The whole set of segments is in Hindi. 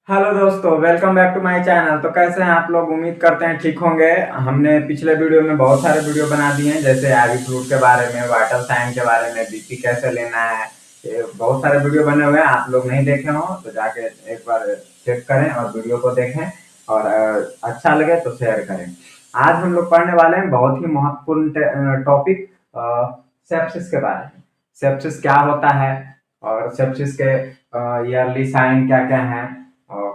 हेलो दोस्तों, welcome back to my channel. तो कैसे हैं आप लोग? उम्मीद करते हैं ठीक होंगे। हमने पिछले वीडियो में बहुत सारे वीडियो बना दिए हैं, जैसे आईवी फ्लूइड के बारे में, वाइटल साइन के बारे में, बीपी कैसे लेना है। ये बहुत सारे वीडियो बने हुए हैं। आप लोग नहीं देखे हो तो जाके एक बार चेक करें और वीडियो को देखें, और अच्छा लगे तो शेयर करें। आज हम लोग पढ़ने वाले हैं बहुत ही महत्वपूर्ण टॉपिक, सेप्सिस के बारे में। सेप्सिस क्या होता है और सेप्सिस के ईयरली साइन क्या क्या है,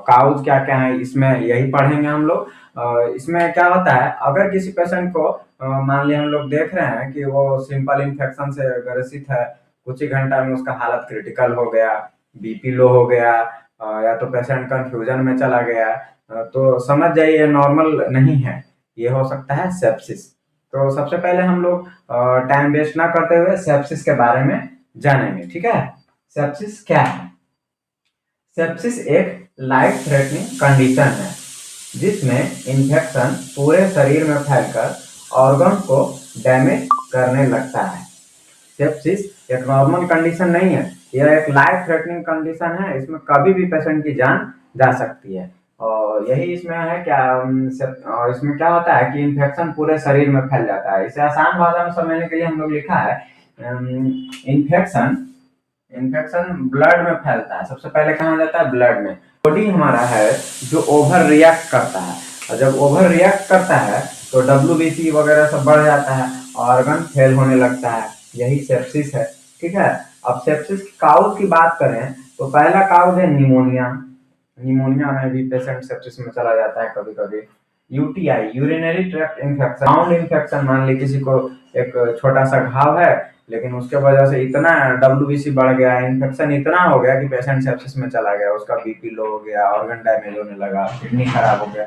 काउज क्या क्या है, इसमें यही पढ़ेंगे हम लोग। इसमें क्या होता है, अगर किसी पेशेंट को मान लिया हम लोग देख रहे हैं कि वो सिंपल इन्फेक्शन से ग्रसित है, कुछ ही घंटा में उसका हालत क्रिटिकल हो गया, बीपी लो हो गया, या तो पेशेंट कंफ्यूजन में चला गया, तो समझ जाइए नॉर्मल नहीं है, ये हो सकता है सेप्सिस। तो सबसे पहले हम लोग टाइम वेस्ट ना करते हुए सेप्सिस के बारे में जानेंगे, ठीक है। सेप्सिस क्या है? सेप्सिस एक लाइफ थ्रेटनिंग कंडीशन है जिसमें इन्फेक्शन पूरे शरीर में फैलकर ऑर्गन को डैमेज करने लगता है। सेप्सिस एक नॉर्मल कंडीशन नहीं है, यह एक लाइफ थ्रेटनिंग कंडीशन है। इसमें कभी भी पेशेंट की जान जा सकती है। और यही इसमें है क्या, और इसमें क्या होता है कि इन्फेक्शन पूरे शरीर में फैल जाता है। इसे आसान भाषा में समझने के लिए हम लोग लिखा है, इन्फेक्शन इन्फेक्शन ब्लड में फैलता है। सबसे पहले कहा जाता है ब्लड में। बॉडी हमारा है जो ओवर रिएक्ट करता है, और जब ओवर रिएक्ट करता है तो डब्ल्यूबीसी वगैरह सब बढ़ जाता है, ऑर्गन फेल होने लगता है। यही सेप्सिस है, ठीक है। अब सेप्सिस की काउज की बात करें तो पहला काउज है निमोनिया। निमोनिया में भी पेशेंट सेप्सिस में चला जाता है कभी कभी। UTI, urinary tract infection, round infection, मान ली किसी को एक छोटा सा घाव है, लेकिन उसके वजह से इतना डब्ल्यूबीसी बढ़ गया, इन्फेक्शन इतना हो गया कि पेशेंट सेप्सिस में चला गया, उसका बीपी लो हो गया, ऑर्गन डैमेज होने लगा, किडनी खराब हो गया।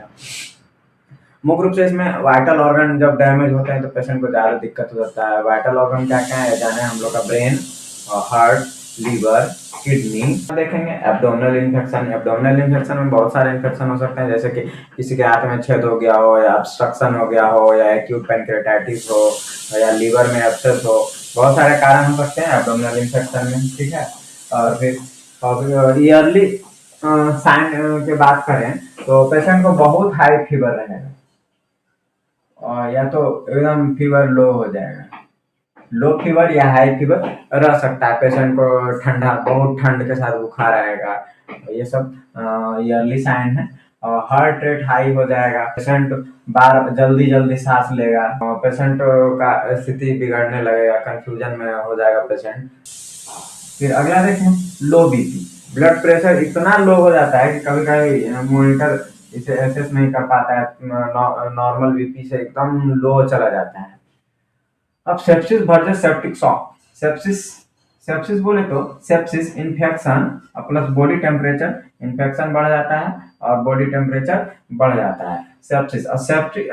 मुख्य रूप से इसमें वाइटल ऑर्गन जब डैमेज होते हैं तो पेशेंट को ज्यादा दिक्कत हो जाता है। वाइटल ऑर्गन क्या क्या है जाने हम लोग का, ब्रेन, हार्ट, लीवर, किडनी। देखेंगे एब्डोमिनल इन्फेक्शन। एब्डोमिनल इन्फेक्शन में बहुत सारे इन्फेक्शन हो सकते हैं, जैसे कि किसी के हाथ में छेद हो गया हो, या ऑब्स्ट्रक्शन हो गया हो, या एक्यूट पैनक्रेटाइटिस हो, या लीवर में एब्सेस हो। बहुत सारे कारण हो सकते हैं एब्डोमिनल इन्फेक्शन में, ठीक है। और फिर ईयरली साइन की बात करें तो पेशेंट को बहुत हाई फीवर रहेगा, और या तो एकदम फीवर लो हो जाएगा। लो फीवर या हाई फीवर रह सकता है। पेशेंट को ठंडा, बहुत ठंड के साथ बुखार आएगा, ये सब ईयरली साइन है। और हार्ट रेट हाई हो जाएगा, पेशेंट बार जल्दी जल्दी सांस लेगा, पेशेंट का स्थिति बिगड़ने लगेगा, कंफ्यूजन में हो जाएगा पेशेंट। फिर अगला देखें, लो बीपी। ब्लड प्रेशर इतना लो हो जाता है कि कभी कभी मॉनिटर इसे एसेस नहीं कर पाता है, नॉर्मल बीपी से एकदम लो चला जाता है। अब sepsis versus septic shock. Sepsis sepsis बोले तो sepsis infection plus body temperature, infection बढ़ जाता है और बॉडी टेम्परेचर बढ़ जाता है। सेप्सिस और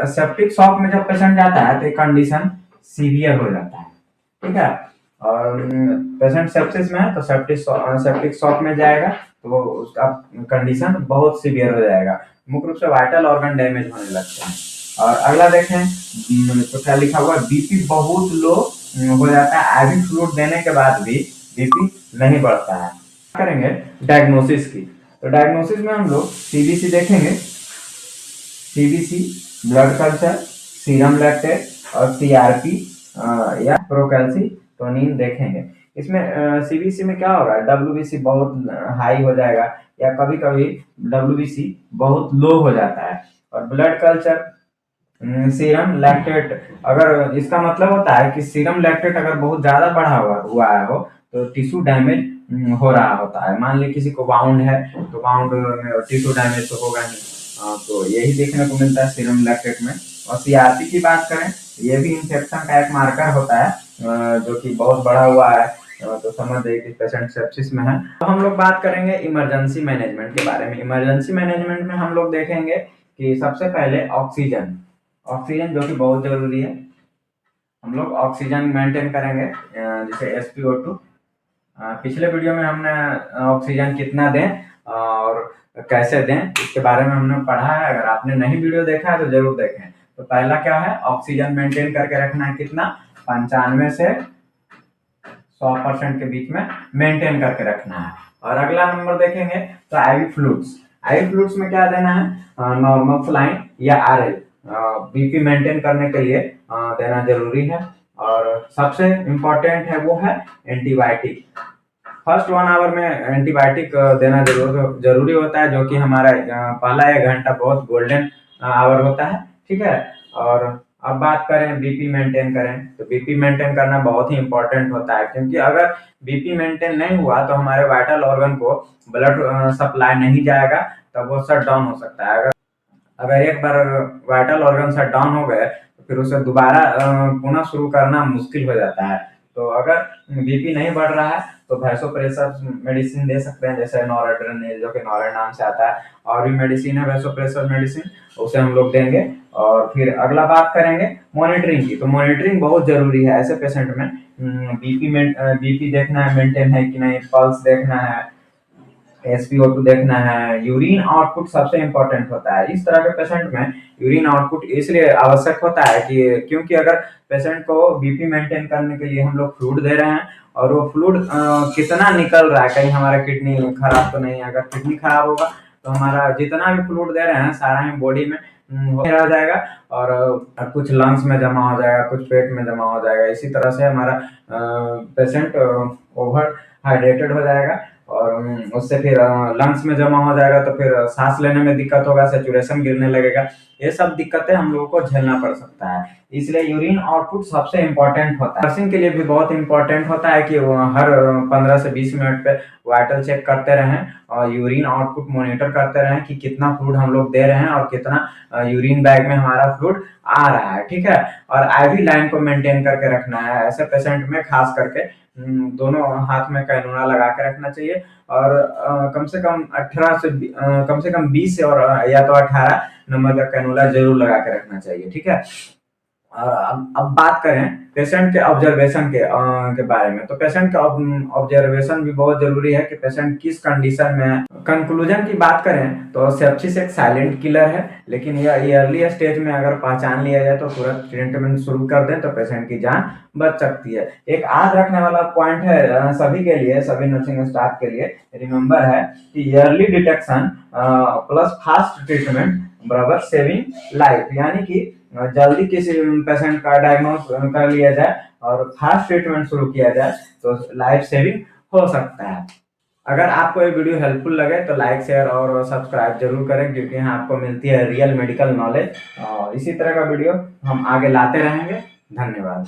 सेप्टिक शॉक में जब पेशेंट जाता है तो कंडीशन सीवियर हो जाता है, ठीक है। और पेशेंट सेप्सिस में है तो सेप्टिक शॉक में जाएगा तो उसका कंडीशन बहुत सीवियर हो जाएगा। मुख्य रूप से वाइटल ऑर्गन डैमेज होने लगते हैं। और अगला देखें तो क्या लिखा हुआ है, बीपी बहुत लो हो जाता है। आईवी फ्लूइड देने के बाद भी बीपी नहीं बढ़ता है। करेंगे डायग्नोसिस की, तो डायग्नोसिस में हम लोग सीबीसी देखेंगे। CBC blood culture, serum lactate और सीआरपी या प्रोकैल्सिटोनिन देखेंगे। इसमें सीबीसी में क्या होगा, डब्ल्यूबीसी बहुत हाई हो जाएगा, या कभी कभी डब्ल्यूबीसी बहुत लो हो जाता है। और ब्लड कल्चर, सीरम लैक्टेट, अगर इसका मतलब होता है कि सीरम लैक्टेट अगर बहुत ज्यादा बढ़ा हुआ हो तो टिश्यू डैमेज हो रहा होता है। मान ली किसी को वाउंड है तो वाउंड में टिश्यू डैमेज तो होगा ही। तो यही देखने को मिलता है सीरम लैक्टेट में। और सीआरपी की बात करें, ये भी इन्फेक्शन का एक मार्कर होता है, जो कि बहुत बढ़ा हुआ है, तो समझ जाइए कि पेशेंट सेप्सिस में है। तो हम लोग बात करेंगे इमरजेंसी मैनेजमेंट के बारे में। इमरजेंसी मैनेजमेंट में हम लोग देखेंगे कि सबसे पहले ऑक्सीजन, ऑक्सीजन जो कि बहुत जरूरी है। हम लोग ऑक्सीजन मेंटेन करेंगे, जैसे SpO2। पिछले वीडियो में हमने ऑक्सीजन कितना दें और कैसे दें इसके बारे में हमने पढ़ा है। अगर आपने नहीं वीडियो देखा है तो जरूर देखें। तो पहला क्या है, ऑक्सीजन मेंटेन करके रखना है, कितना, 95 से 100% के बीच में मेंटेन करके रखना है। और अगला नंबर देखेंगे तो आईवी फ्लूइड्स। IV फ्लूइड्स में क्या देना है, नॉर्मल सलाइन या RL बीपी मेंटेन करने के लिए देना जरूरी है। और सबसे इम्पोर्टेंट है वो है एंटीबायोटिक। फर्स्ट 1 आवर में एंटीबायोटिक देना जरूरी होता है, जो कि हमारा पहला 1 घंटा बहुत गोल्डन आवर होता है, ठीक है। और अब बात करें बीपी मेंटेन करें, तो बीपी मेंटेन करना बहुत ही इंपॉर्टेंट होता है, क्योंकि अगर बीपी मेंटेन नहीं हुआ तो हमारे वाइटल ऑर्गन को ब्लड सप्लाई नहीं जाएगा, तब वो शट डाउन हो सकता है। अगर एक बार वाइटल ऑर्गन शट डाउन हो गए तो फिर उसे दोबारा पुनः शुरू करना मुश्किल हो जाता है। तो अगर बीपी नहीं बढ़ रहा है तो वैसोप्रेसर मेडिसिन दे सकते हैं, जैसे नॉरएड्रेनालिन, जो कि नॉरेड नाम से आता है, और भी मेडिसिन है वैसोप्रेसर मेडिसिन, उसे हम लोग देंगे। और फिर अगला बात करेंगे मॉनिटरिंग की। तो मॉनिटरिंग बहुत जरूरी है ऐसे पेशेंट में। बीपी देखना है मेंटेन है कि नहीं, पल्स देखना है, SpO2 देखना है, यूरिन आउटपुट सबसे इंपॉर्टेंट होता है। इस तरह के पेशेंट में यूरिन आउटपुट इसलिए आवश्यक होता है कि क्योंकि अगर पेशेंट को बीपी मेंटेन करने के लिए हम लोग फ्लूइड दे रहे हैं और वो फ्लूइड कितना निकल रहा है, कहीं हमारा किडनी खराब तो नहीं है। अगर किडनी खराब होगा तो हमारा जितना भी फ्लूइड दे रहे हैं सारा ही बॉडी में रह जाएगा, और कुछ लंग्स में जमा हो जाएगा, कुछ पेट में जमा हो जाएगा। इसी तरह से हमारा पेशेंट ओवर हाइड्रेटेड हो जाएगा, और उससे फिर लंग्स में जमा हो जाएगा, तो फिर सांस लेने में दिक्कत होगा, सैचुरेशन गिरने लगेगा। ये सब दिक्कतें हम लोगों को झेलना पड़ सकता है। इसलिए यूरिन आउटपुट सबसे इम्पोर्टेंट होता है। नर्सिंग के लिए भी बहुत इम्पोर्टेंट होता है कि वो हर 15 से 20 मिनट पे वाइटल चेक करते रहें और यूरिन आउटपुट मॉनिटर करते रहें कि कितना फ्लूइड हम लोग दे रहे हैं और कितना यूरिन बैग में हमारा फ्लूइड आ रहा है, ठीक है। और IV लाइन को मेंटेन करके रखना है। ऐसे पेशेंट में खास करके दोनों हाथ में कैनुला लगा के रखना चाहिए, और कम से कम 20 और या तो 18 नंबर का कैनुला जरूर लगा के रखना चाहिए, ठीक है। और अब बात करें पेशेंट के ऑब्जर्वेशन के बारे में। तो पेशेंट का ऑब्जर्वेशन भी बहुत जरूरी है कि पेशेंट किस कंडीशन में है। कंक्लूजन की बात करें तो सेप्सिस एक साइलेंट किलर है, लेकिन यह अर्ली स्टेज में अगर पहचान लिया जाए तो तुरंत ट्रीटमेंट शुरू कर दें तो पेशेंट की जान बच सकती है। एक याद रखने वाला पॉइंट है सभी के लिए, सभी नर्सिंग स्टाफ के लिए, रिमेंबर है कि early detection plus fast treatment बराबर सेविंग लाइफ। यानी कि जल्दी किसी पेशेंट का डायग्नोस कर लिया जाए और फास्ट ट्रीटमेंट शुरू किया जाए तो लाइफ सेविंग हो सकता है। अगर आपको ये वीडियो हेल्पफुल लगे तो लाइक शेयर और सब्सक्राइब जरूर करें, क्योंकि यहाँ आपको मिलती है रियल मेडिकल नॉलेज। इसी तरह का वीडियो हम आगे लाते रहेंगे। धन्यवाद।